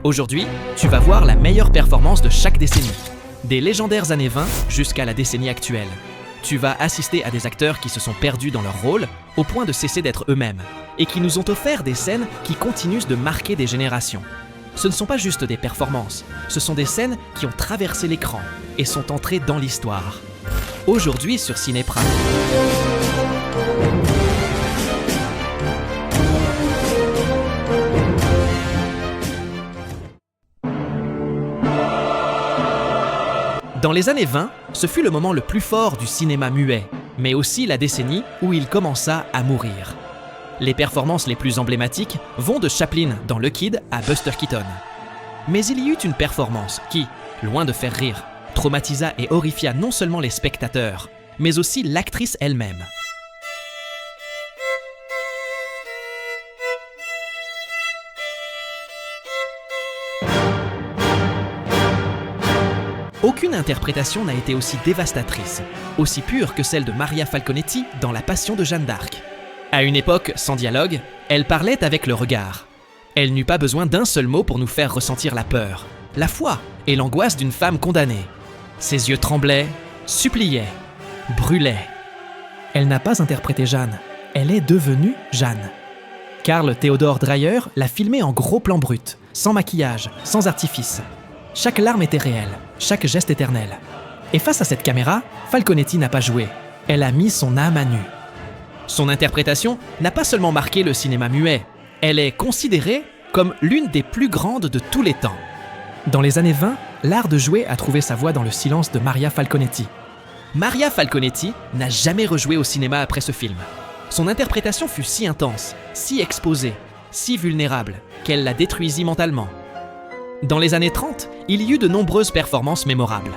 Aujourd'hui, tu vas voir la meilleure performance de chaque décennie, des légendaires années 20 jusqu'à la décennie actuelle. Tu vas assister à des acteurs qui se sont perdus dans leur rôle au point de cesser d'être eux-mêmes et qui nous ont offert des scènes qui continuent de marquer des générations. Ce ne sont pas juste des performances, ce sont des scènes qui ont traversé l'écran et sont entrées dans l'histoire. Aujourd'hui sur Cinéprime. Dans les années 20, ce fut le moment le plus fort du cinéma muet, mais aussi la décennie où il commença à mourir. Les performances les plus emblématiques vont de Chaplin dans Le Kid à Buster Keaton. Mais il y eut une performance qui, loin de faire rire, traumatisa et horrifia non seulement les spectateurs, mais aussi l'actrice elle-même. Aucune interprétation n'a été aussi dévastatrice, aussi pure que celle de Maria Falconetti dans La Passion de Jeanne d'Arc. À une époque sans dialogue, elle parlait avec le regard. Elle n'eut pas besoin d'un seul mot pour nous faire ressentir la peur, la foi et l'angoisse d'une femme condamnée. Ses yeux tremblaient, suppliaient, brûlaient. Elle n'a pas interprété Jeanne, elle est devenue Jeanne. Carl Theodor Dreyer l'a filmée en gros plan brut, sans maquillage, sans artifice. Chaque larme était réelle, chaque geste éternel. Et face à cette caméra, Falconetti n'a pas joué. Elle a mis son âme à nu. Son interprétation n'a pas seulement marqué le cinéma muet, elle est considérée comme l'une des plus grandes de tous les temps. Dans les années 20, l'art de jouer a trouvé sa voie dans le silence de Maria Falconetti. Maria Falconetti n'a jamais rejoué au cinéma après ce film. Son interprétation fut si intense, si exposée, si vulnérable, qu'elle la détruisit mentalement. Dans les années 30, il y eut de nombreuses performances mémorables.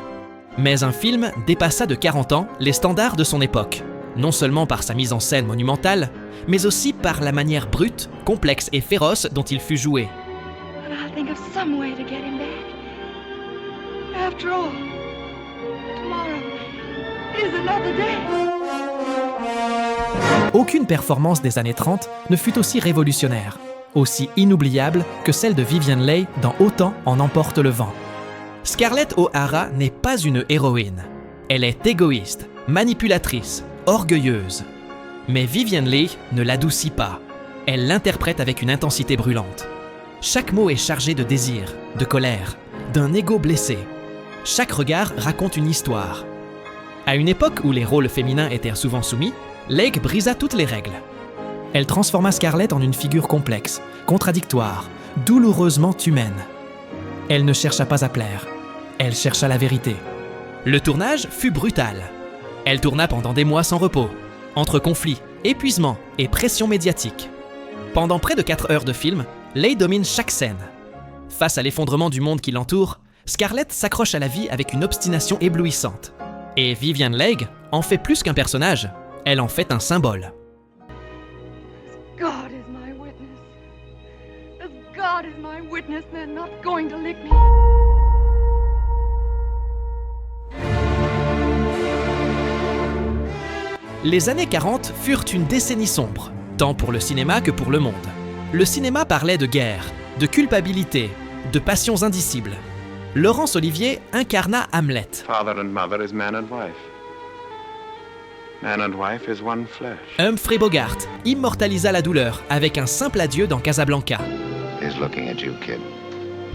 Mais un film dépassa de 40 ans les standards de son époque, non seulement par sa mise en scène monumentale, mais aussi par la manière brute, complexe et féroce dont il fut joué. Aucune performance des années 30 ne fut aussi révolutionnaire, aussi inoubliable que celle de Vivien Leigh dans Autant en emporte le vent. Scarlett O'Hara n'est pas une héroïne. Elle est égoïste, manipulatrice, orgueilleuse. Mais Vivien Leigh ne l'adoucit pas. Elle l'interprète avec une intensité brûlante. Chaque mot est chargé de désir, de colère, d'un ego blessé. Chaque regard raconte une histoire. À une époque où les rôles féminins étaient souvent soumis, Leigh brisa toutes les règles. Elle transforma Scarlett en une figure complexe, contradictoire, douloureusement humaine. Elle ne chercha pas à plaire, elle chercha la vérité. Le tournage fut brutal. Elle tourna pendant des mois sans repos, entre conflits, épuisement et pression médiatique. Pendant près de 4 heures de film, Leigh domine chaque scène. Face à l'effondrement du monde qui l'entoure, Scarlett s'accroche à la vie avec une obstination éblouissante. Et Vivien Leigh en fait plus qu'un personnage, elle en fait un symbole. God is my witness. As God is my witness, they're not going to lick me. Les années 40 furent une décennie sombre, tant pour le cinéma que pour le monde. Le cinéma parlait de guerre, de culpabilité, de passions indicibles. Laurence Olivier incarna Hamlet. Father and mother is man and wife. Man and wife is one flesh. Humphrey Bogart immortalisa la douleur avec un simple adieu dans Casablanca. He's looking at you, kid.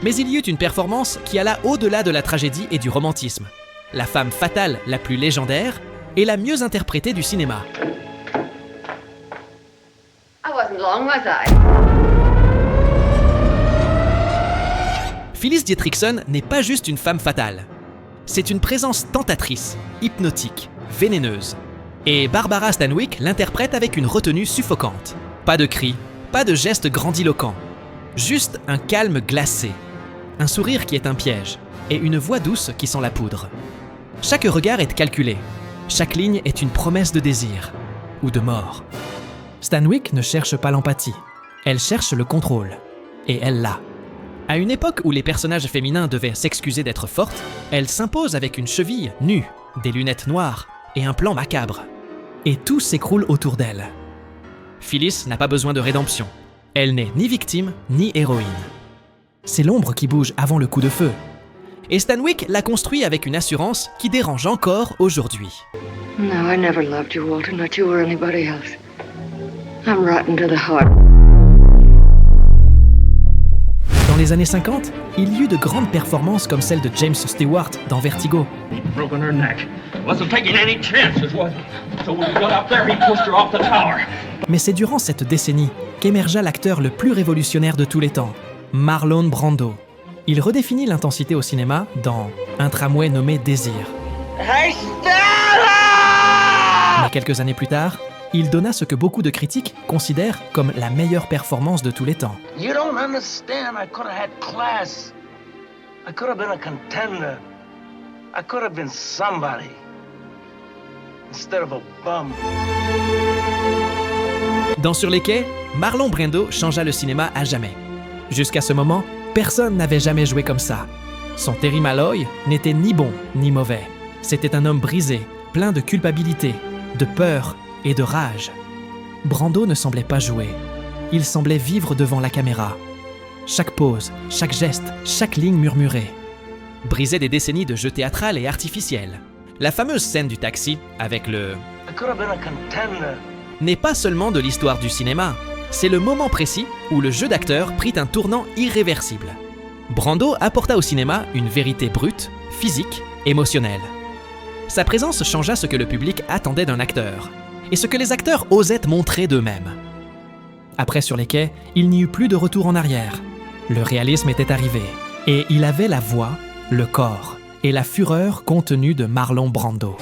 Mais il y eut une performance qui alla au-delà de la tragédie et du romantisme. La femme fatale la plus légendaire et la mieux interprétée du cinéma. I wasn't long, was I? Phyllis Dietrichson n'est pas juste une femme fatale. C'est une présence tentatrice, hypnotique, vénéneuse. Et Barbara Stanwyck l'interprète avec une retenue suffocante. Pas de cris, pas de gestes grandiloquents. Juste un calme glacé. Un sourire qui est un piège. Et une voix douce qui sent la poudre. Chaque regard est calculé. Chaque ligne est une promesse de désir. Ou de mort. Stanwyck ne cherche pas l'empathie. Elle cherche le contrôle. Et elle l'a. À une époque où les personnages féminins devaient s'excuser d'être fortes, elle s'impose avec une cheville nue, des lunettes noires et un plan macabre. Et tout s'écroule autour d'elle. Phyllis n'a pas besoin de rédemption. Elle n'est ni victime ni héroïne. C'est l'ombre qui bouge avant le coup de feu. Et Stanwyck l'a construit avec une assurance qui dérange encore aujourd'hui. No, I never loved you, Walter, not you or anybody else. I'm rotten to the heart. Dans les années 50, il y eut de grandes performances comme celle de James Stewart dans Vertigo. Broken her neck. Wasn't taking any chances, was he? So when we got up there, he pushed her off the tower. Mais c'est durant cette décennie qu'émergea l'acteur le plus révolutionnaire de tous les temps, Marlon Brando. Il redéfinit l'intensité au cinéma dans un tramway nommé Désir. Hey, Stella! Mais quelques années plus tard, il donna ce que beaucoup de critiques considèrent comme la meilleure performance de tous les temps. You don't understand. I could have had class. I could have been a contender. I could have been somebody. Instead of a bum. Dans Sur les quais, Marlon Brando changea le cinéma à jamais. Jusqu'à ce moment, personne n'avait jamais joué comme ça. Son Terry Malloy n'était ni bon ni mauvais. C'était un homme brisé, plein de culpabilité, de peur et de rage. Brando ne semblait pas jouer. Il semblait vivre devant la caméra. Chaque pose, chaque geste, chaque ligne murmurée. Brisait des décennies de jeux théâtral et artificiels. La fameuse scène du taxi, avec le I could have been a contender. n'est pas seulement de l'histoire du cinéma, c'est le moment précis où le jeu d'acteur prit un tournant irréversible. Brando apporta au cinéma une vérité brute, physique, émotionnelle. Sa présence changea ce que le public attendait d'un acteur, et ce que les acteurs osaient montrer d'eux-mêmes. Après Sur les quais, il n'y eut plus de retour en arrière. Le réalisme était arrivé, et il avait la voix, le corps et la fureur contenue de Marlon Brando.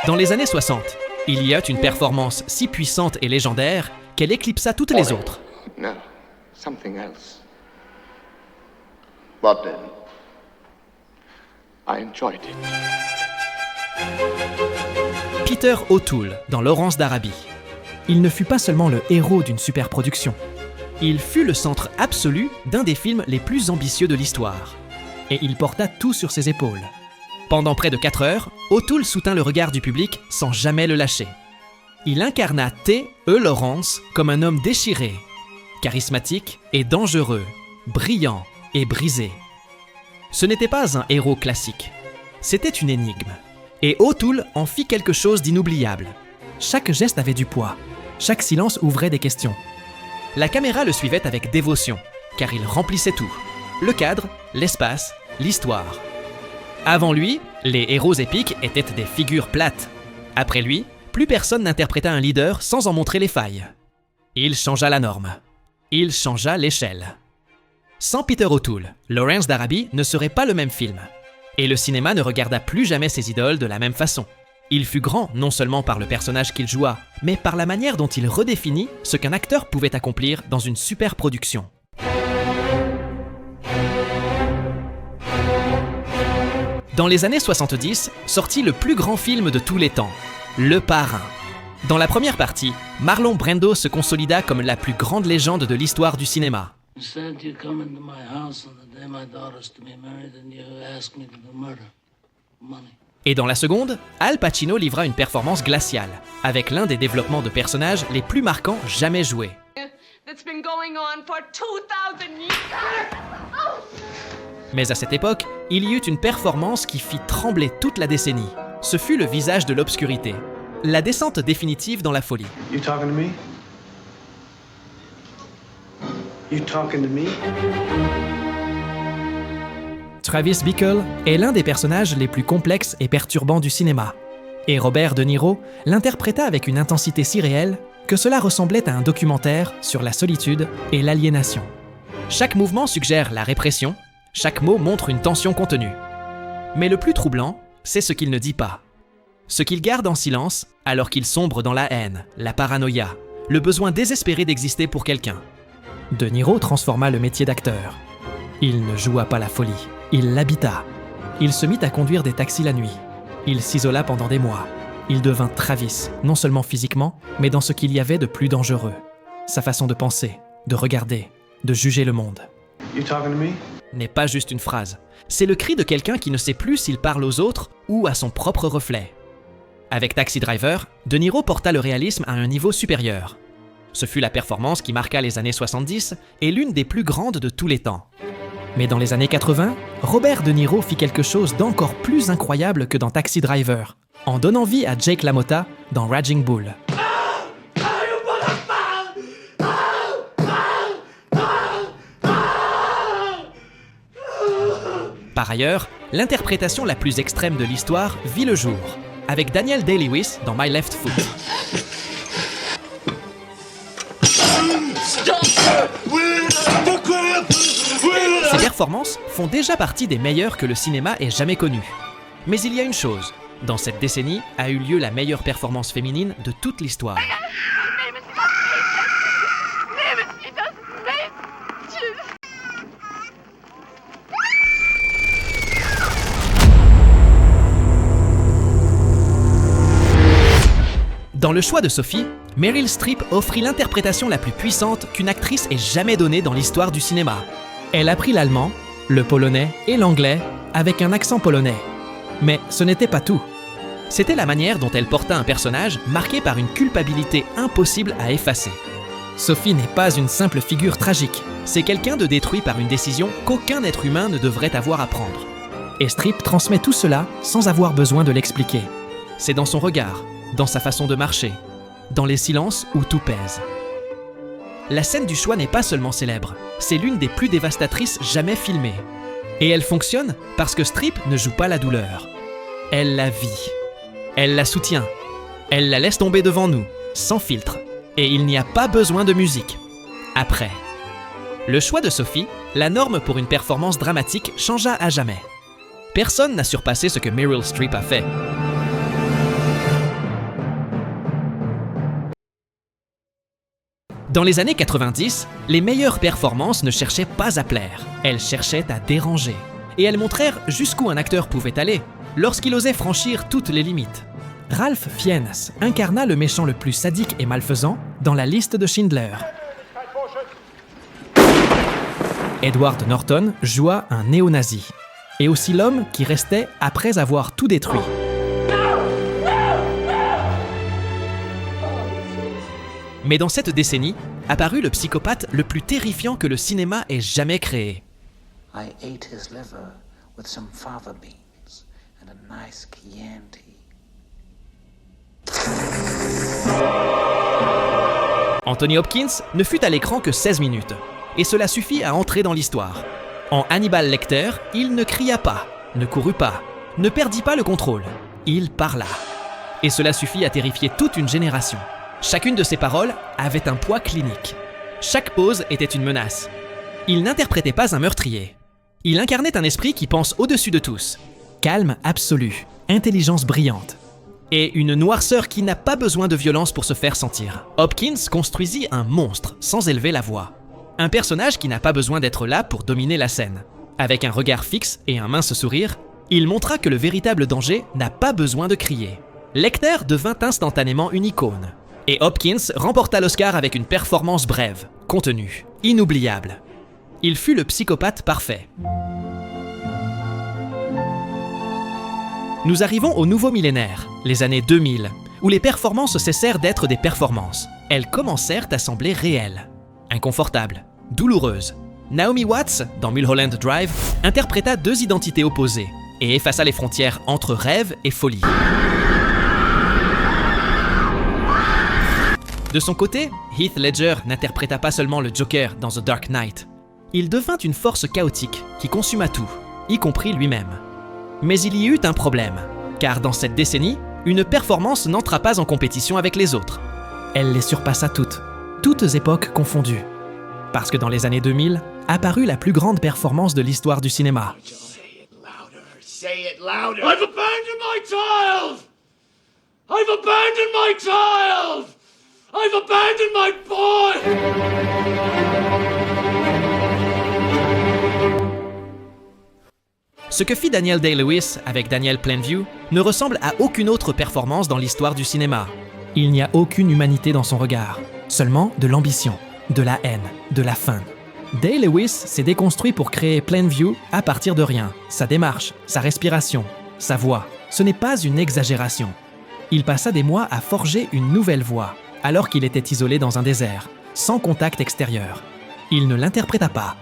Dans les années 60, il y eut une performance si puissante et légendaire qu'elle éclipsa toutes les autres. No, something else. What then? I enjoyed it. Peter O'Toole dans Laurence d'Arabie. Il ne fut pas seulement le héros d'une superproduction. Il fut le centre absolu d'un des films les plus ambitieux de l'histoire. Et il porta tout sur ses épaules. Pendant près de 4 heures, O'Toole soutint le regard du public sans jamais le lâcher. Il incarna T. E. Lawrence comme un homme déchiré, charismatique et dangereux, brillant et brisé. Ce n'était pas un héros classique, c'était une énigme. Et O'Toole en fit quelque chose d'inoubliable. Chaque geste avait du poids, chaque silence ouvrait des questions. La caméra le suivait avec dévotion, car il remplissait tout. Le cadre, l'espace, l'histoire. Avant lui, les héros épiques étaient des figures plates. Après lui, plus personne n'interpréta un leader sans en montrer les failles. Il changea la norme. Il changea l'échelle. Sans Peter O'Toole, Lawrence d'Arabie ne serait pas le même film. Et le cinéma ne regarda plus jamais ses idoles de la même façon. Il fut grand non seulement par le personnage qu'il joua, mais par la manière dont il redéfinit ce qu'un acteur pouvait accomplir dans une superproduction. Dans les années 70, sortit le plus grand film de tous les temps, Le Parrain. Dans la première partie, Marlon Brando se consolida comme la plus grande légende de l'histoire du cinéma. Instead, you come into my house on the day my daughter's to be married and you ask me to do murder. Money. Et dans la seconde, Al Pacino livra une performance glaciale, avec l'un des développements de personnages les plus marquants jamais joués. That's been going on for 2000 years. Mais à cette époque, il y eut une performance qui fit trembler toute la décennie. Ce fut Le Visage de l'obscurité, la descente définitive dans la folie. You talking to me? You talking to me? Travis Bickle est l'un des personnages les plus complexes et perturbants du cinéma. Et Robert De Niro l'interpréta avec une intensité si réelle que cela ressemblait à un documentaire sur la solitude et l'aliénation. Chaque mouvement suggère la répression, chaque mot montre une tension contenue. Mais le plus troublant, c'est ce qu'il ne dit pas. Ce qu'il garde en silence alors qu'il sombre dans la haine, la paranoïa, le besoin désespéré d'exister pour quelqu'un. De Niro transforma le métier d'acteur. Il ne joua pas la folie, il l'habita. Il se mit à conduire des taxis la nuit. Il s'isola pendant des mois. Il devint Travis, non seulement physiquement, mais dans ce qu'il y avait de plus dangereux. Sa façon de penser, de regarder, de juger le monde. You talking to me? N'est pas juste une phrase. C'est le cri de quelqu'un qui ne sait plus s'il parle aux autres ou à son propre reflet. Avec Taxi Driver, De Niro porta le réalisme à un niveau supérieur. Ce fut la performance qui marqua les années 70 et l'une des plus grandes de tous les temps. Mais dans les années 80, Robert De Niro fit quelque chose d'encore plus incroyable que dans Taxi Driver, en donnant vie à Jake LaMotta dans Raging Bull. Par ailleurs, l'interprétation la plus extrême de l'histoire vit le jour, avec Daniel Day-Lewis dans My Left Foot. Ces performances font déjà partie des meilleures que le cinéma ait jamais connues. Mais il y a une chose, dans cette décennie a eu lieu la meilleure performance féminine de toute l'histoire. Dans le choix de Sophie, Meryl Streep offrit l'interprétation la plus puissante qu'une actrice ait jamais donnée dans l'histoire du cinéma. Elle apprit l'allemand, le polonais et l'anglais avec un accent polonais. Mais ce n'était pas tout. C'était la manière dont elle porta un personnage marqué par une culpabilité impossible à effacer. Sophie n'est pas une simple figure tragique, c'est quelqu'un de détruit par une décision qu'aucun être humain ne devrait avoir à prendre. Et Streep transmet tout cela sans avoir besoin de l'expliquer. C'est dans son regard, dans sa façon de marcher, dans les silences où tout pèse. La scène du choix n'est pas seulement célèbre, c'est l'une des plus dévastatrices jamais filmées. Et elle fonctionne parce que Streep ne joue pas la douleur. Elle la vit. Elle la soutient. Elle la laisse tomber devant nous, sans filtre. Et il n'y a pas besoin de musique. Après. Le choix de Sophie, la norme pour une performance dramatique, changea à jamais. Personne n'a surpassé ce que Meryl Streep a fait. Dans les années 90, les meilleures performances ne cherchaient pas à plaire, elles cherchaient à déranger. Et elles montrèrent jusqu'où un acteur pouvait aller, lorsqu'il osait franchir toutes les limites. Ralph Fiennes incarna le méchant le plus sadique et malfaisant dans La Liste de Schindler. Edward Norton joua un néo-nazi, et aussi l'homme qui restait après avoir tout détruit. Mais dans cette décennie, apparut le psychopathe le plus terrifiant que le cinéma ait jamais créé. I ate his liver with some fava beans and a nice Chianti. Anthony Hopkins ne fut à l'écran que 16 minutes, et cela suffit à entrer dans l'histoire. En Hannibal Lecter, il ne cria pas, ne courut pas, ne perdit pas le contrôle. Il parla. Et cela suffit à terrifier toute une génération. Chacune de ses paroles avait un poids clinique. Chaque pose était une menace. Il n'interprétait pas un meurtrier. Il incarnait un esprit qui pense au-dessus de tous. Calme absolu, intelligence brillante. Et une noirceur qui n'a pas besoin de violence pour se faire sentir. Hopkins construisit un monstre sans élever la voix. Un personnage qui n'a pas besoin d'être là pour dominer la scène. Avec un regard fixe et un mince sourire, il montra que le véritable danger n'a pas besoin de crier. Lecter devint instantanément une icône. Et Hopkins remporta l'Oscar avec une performance brève, contenue, inoubliable. Il fut le psychopathe parfait. Nous arrivons au nouveau millénaire, les années 2000, où les performances cessèrent d'être des performances. Elles commencèrent à sembler réelles, inconfortables, douloureuses. Naomi Watts, dans Mulholland Drive, interpréta deux identités opposées et effaça les frontières entre rêve et folie. De son côté, Heath Ledger n'interpréta pas seulement le Joker dans The Dark Knight. Il devint une force chaotique qui consuma tout, y compris lui-même. Mais il y eut un problème, car dans cette décennie, une performance n'entra pas en compétition avec les autres. Elle les surpassa toutes époques confondues. Parce que dans les années 2000, apparut la plus grande performance de l'histoire du cinéma. Say it louder. I've abandoned my child! I've abandoned my child! I've abandoned my boy! Ce que fit Daniel Day-Lewis avec Daniel Plainview ne ressemble à aucune autre performance dans l'histoire du cinéma. Il n'y a aucune humanité dans son regard, seulement de l'ambition, de la haine, de la faim. Day-Lewis s'est déconstruit pour créer Plainview à partir de rien. Sa démarche, sa respiration, sa voix, ce n'est pas une exagération. Il passa des mois à forger une nouvelle voix, alors qu'il était isolé dans un désert, sans contact extérieur. Il ne l'interpréta pas.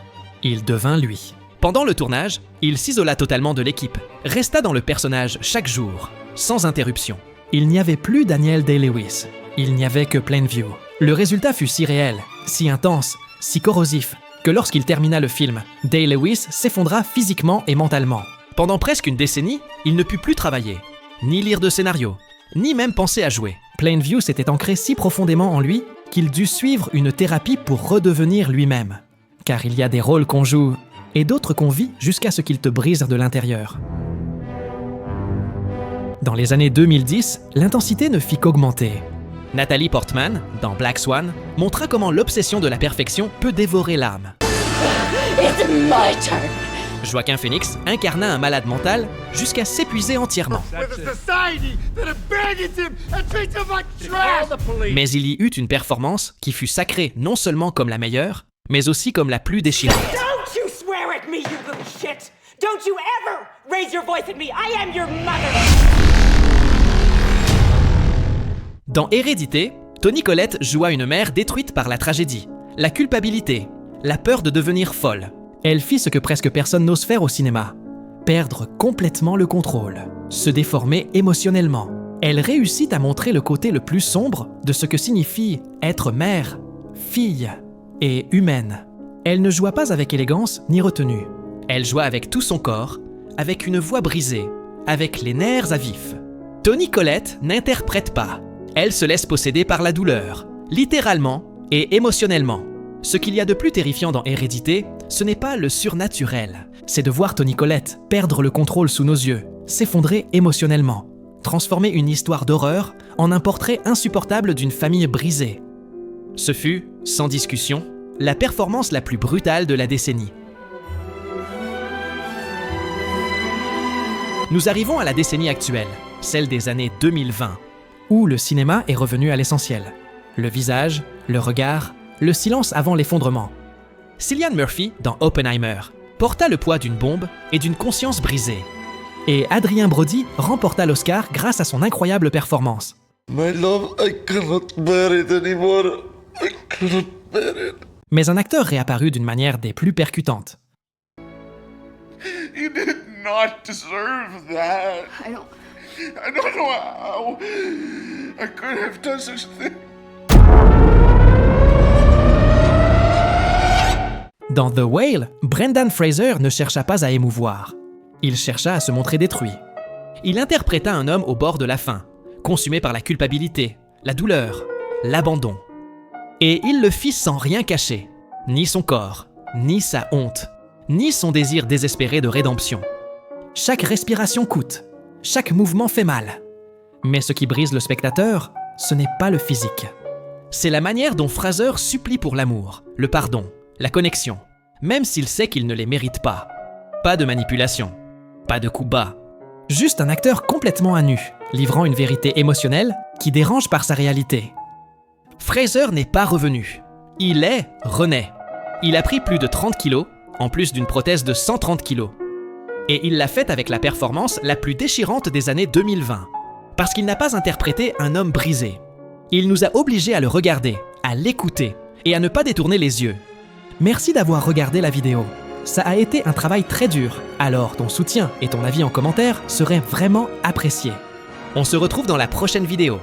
Il devint lui. Pendant le tournage, il s'isola totalement de l'équipe, resta dans le personnage chaque jour, sans interruption. Il n'y avait plus Daniel Day-Lewis. Il n'y avait que Plainview. Le résultat fut si réel, si intense, si corrosif, que lorsqu'il termina le film, Day-Lewis s'effondra physiquement et mentalement. Pendant presque une décennie, il ne put plus travailler, ni lire de scénario, ni même penser à jouer. Plainview s'était ancré si profondément en lui qu'il dut suivre une thérapie pour redevenir lui-même. Car il y a des rôles qu'on joue et d'autres qu'on vit jusqu'à ce qu'ils te brisent de l'intérieur. Dans les années 2010, l'intensité ne fit qu'augmenter. Natalie Portman, dans Black Swan, montra comment l'obsession de la perfection peut dévorer l'âme. It's my turn. Joaquin Phoenix incarna un malade mental jusqu'à s'épuiser entièrement. Mais il y eut une performance qui fut sacrée non seulement comme la meilleure, mais aussi comme la plus déchirante. Don't you swear at me, you little shit! Don't you ever raise your voice at me! I am your mother! Dans Hérédité, Toni Collette joua une mère détruite par la tragédie, la culpabilité, la peur de devenir folle. Elle fit ce que presque personne n'ose faire au cinéma, perdre complètement le contrôle, se déformer émotionnellement. Elle réussit à montrer le côté le plus sombre de ce que signifie être mère, fille et humaine. Elle ne joua pas avec élégance ni retenue. Elle joua avec tout son corps, avec une voix brisée, avec les nerfs à vif. Toni Collette n'interprète pas. Elle se laisse posséder par la douleur, littéralement et émotionnellement. Ce qu'il y a de plus terrifiant dans Hérédité, ce n'est pas le surnaturel. C'est de voir Toni Collette perdre le contrôle sous nos yeux, s'effondrer émotionnellement, transformer une histoire d'horreur en un portrait insupportable d'une famille brisée. Ce fut, sans discussion, la performance la plus brutale de la décennie. Nous arrivons à la décennie actuelle, celle des années 2020, où le cinéma est revenu à l'essentiel. Le visage, le regard, le silence avant l'effondrement. Cillian Murphy, dans Oppenheimer, porta le poids d'une bombe et d'une conscience brisée. Et Adrien Brody remporta l'Oscar grâce à son incroyable performance. My love, I cannot bear it anymore. I cannot bear it. Mais un acteur réapparut d'une manière des plus percutantes. You did not deserve that. I don't... I don't know how I could have done such a thing. Dans The Whale, Brendan Fraser ne chercha pas à émouvoir. Il chercha à se montrer détruit. Il interpréta un homme au bord de la faim, consumé par la culpabilité, la douleur, l'abandon. Et il le fit sans rien cacher, ni son corps, ni sa honte, ni son désir désespéré de rédemption. Chaque respiration coûte, chaque mouvement fait mal. Mais ce qui brise le spectateur, ce n'est pas le physique. C'est la manière dont Fraser supplie pour l'amour, le pardon, la connexion, même s'il sait qu'il ne les mérite pas. Pas de manipulation, pas de coups bas. Juste un acteur complètement à nu, livrant une vérité émotionnelle qui dérange par sa réalité. Fraser n'est pas revenu. Il est rené. Il a pris plus de 30 kilos, en plus d'une prothèse de 130 kilos. Et il l'a fait avec la performance la plus déchirante des années 2020. Parce qu'il n'a pas interprété un homme brisé. Il nous a obligés à le regarder, à l'écouter et à ne pas détourner les yeux. Merci d'avoir regardé la vidéo. Ça a été un travail très dur, alors ton soutien et ton avis en commentaire seraient vraiment appréciés. On se retrouve dans la prochaine vidéo.